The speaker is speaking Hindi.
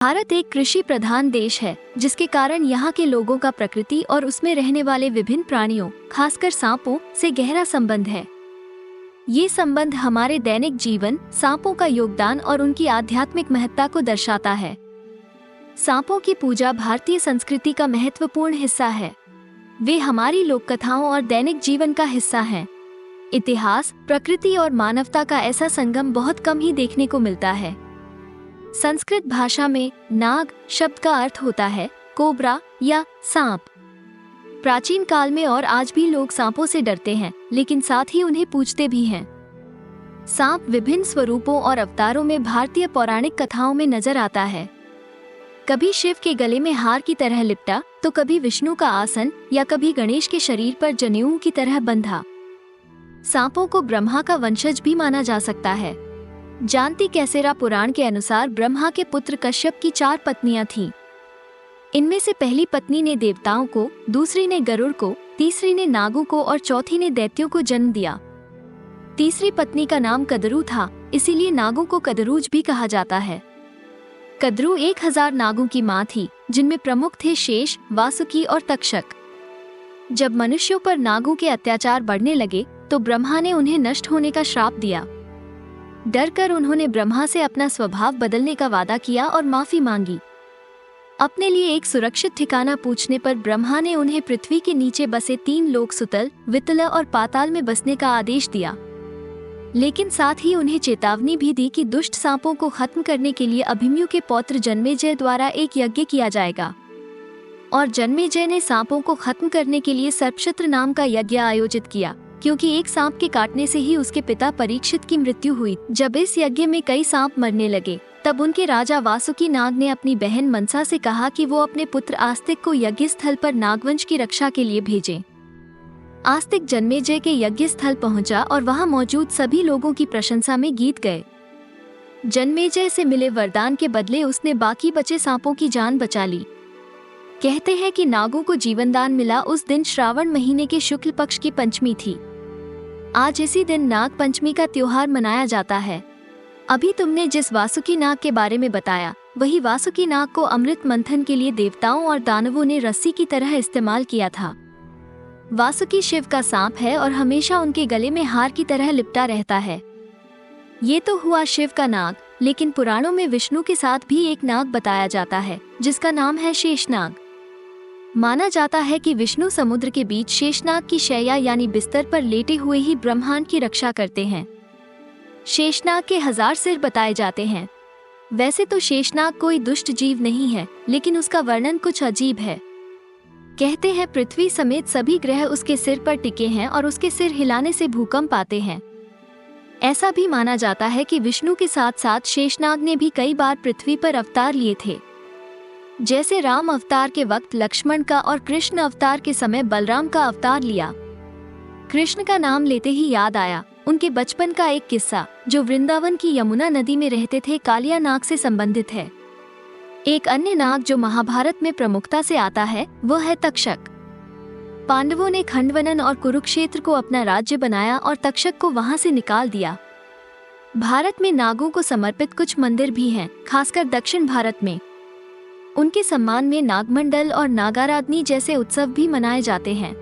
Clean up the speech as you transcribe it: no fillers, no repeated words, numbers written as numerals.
भारत एक कृषि प्रधान देश है, जिसके कारण यहाँ के लोगों का प्रकृति और उसमें रहने वाले विभिन्न प्राणियों, खासकर सांपों से गहरा संबंध है। ये संबंध हमारे दैनिक जीवन, सांपों का योगदान और उनकी आध्यात्मिक महत्ता को दर्शाता है। सांपों की पूजा भारतीय संस्कृति का महत्वपूर्ण हिस्सा है। वे हमारी लोक कथाओं और दैनिक जीवन का हिस्सा हैं। इतिहास, प्रकृति और मानवता का ऐसा संगम बहुत कम ही देखने को मिलता है। संस्कृत भाषा में नाग शब्द का अर्थ होता है कोबरा या सांप। प्राचीन काल में और आज भी लोग सांपों से डरते हैं, लेकिन साथ ही उन्हें पूजते भी हैं। सांप विभिन्न स्वरूपों और अवतारों में भारतीय पौराणिक कथाओं में नजर आता है। कभी शिव के गले में हार की तरह लिपटा, तो कभी विष्णु का आसन या कभी गणेश के शरीर पर जनेऊ की तरह बंधा। सांपों को ब्रह्मा का वंशज भी माना जा सकता है। जानती कैसेरा पुराण के अनुसार ब्रह्मा के पुत्र कश्यप की 4 पत्नियां थीं। इनमें से पहली पत्नी ने देवताओं को, दूसरी ने गरुड़ को, तीसरी ने नागों को और चौथी ने दैत्यों को जन्म दिया। तीसरी पत्नी का नाम कदरू था, इसीलिए नागों को कदरूज भी कहा जाता है। कदरू 1000 नागों की मां थी, जिनमें प्रमुख थे शेष, वासुकी और तक्षक। जब मनुष्यों पर नागों के अत्याचार बढ़ने लगे, तो ब्रह्मा ने उन्हें नष्ट होने का श्राप दिया। डरकर उन्होंने ब्रह्मा से अपना स्वभाव बदलने का वादा किया और माफी मांगी। अपने लिए एक सुरक्षित ठिकाना पूछने पर ब्रह्मा ने उन्हें पृथ्वी के नीचे बसे 3 लोक, सुतल, वितल और पाताल में बसने का आदेश दिया। लेकिन साथ ही उन्हें चेतावनी भी दी कि दुष्ट सांपों को खत्म करने के लिए अभिमन्यु के पौत्र जन्मेजय द्वारा एक यज्ञ किया जाएगा। और जन्मेजय ने सांपों को खत्म करने के लिए सर्पशत्र नाम का यज्ञ आयोजित किया, क्योंकि एक सांप के काटने से ही उसके पिता परीक्षित की मृत्यु हुई। जब इस यज्ञ में कई सांप मरने लगे, तब उनके राजा वासुकी नाग ने अपनी बहन मनसा से कहा कि वो अपने पुत्र आस्तिक को यज्ञ स्थल पर नागवंश की रक्षा के लिए भेजें। आस्तिक जन्मेजय के यज्ञ स्थल पहुंचा और वहां मौजूद सभी लोगों की प्रशंसा में गीत गए। जन्मेजय से मिले वरदान के बदले उसने बाकी बचे सांपों की जान बचा ली। कहते हैं कि नागों को जीवनदान मिला उस दिन श्रावण महीने के शुक्ल पक्ष की पंचमी थी। आज इसी दिन नाग पंचमी का त्योहार मनाया जाता है। अभी तुमने जिस वासुकी नाग के बारे में बताया, वही वासुकी नाग को अमृत मंथन के लिए देवताओं और दानवों ने रस्सी की तरह इस्तेमाल किया था। वासुकी शिव का सांप है और हमेशा उनके गले में हार की तरह लिपटा रहता है। ये तो हुआ शिव का नाग, लेकिन पुराणों में विष्णु के साथ भी एक नाग बताया जाता है, जिसका नाम है शेषनाग। माना जाता है कि विष्णु समुद्र के बीच शेषनाग की शैया यानी बिस्तर पर लेटे हुए ही ब्रह्मांड की रक्षा करते हैं। शेषनाग के 1000 सिर बताए जाते हैं। वैसे तो शेषनाग कोई दुष्ट जीव नहीं है, लेकिन उसका वर्णन कुछ अजीब है। कहते हैं पृथ्वी समेत सभी ग्रह उसके सिर पर टिके हैं और उसके सिर हिलाने से भूकंप आते हैं। ऐसा भी माना जाता है कि विष्णु के साथ साथ शेषनाग ने भी कई बार पृथ्वी पर अवतार लिए थे। जैसे राम अवतार के वक्त लक्ष्मण का और कृष्ण अवतार के समय बलराम का अवतार लिया। कृष्ण का नाम लेते ही याद आया उनके बचपन का एक किस्सा, जो वृंदावन की यमुना नदी में रहते थे कालिया नाग से संबंधित है। एक अन्य नाग जो महाभारत में प्रमुखता से आता है, वह है तक्षक। पांडवों ने खंडवनन और कुरुक्षेत्र को अपना राज्य बनाया और तक्षक को वहां से निकाल दिया। भारत में नागों को समर्पित कुछ मंदिर भी हैं, खासकर दक्षिण भारत में। उनके सम्मान में नागमंडल और नागाराधनी जैसे उत्सव भी मनाए जाते हैं।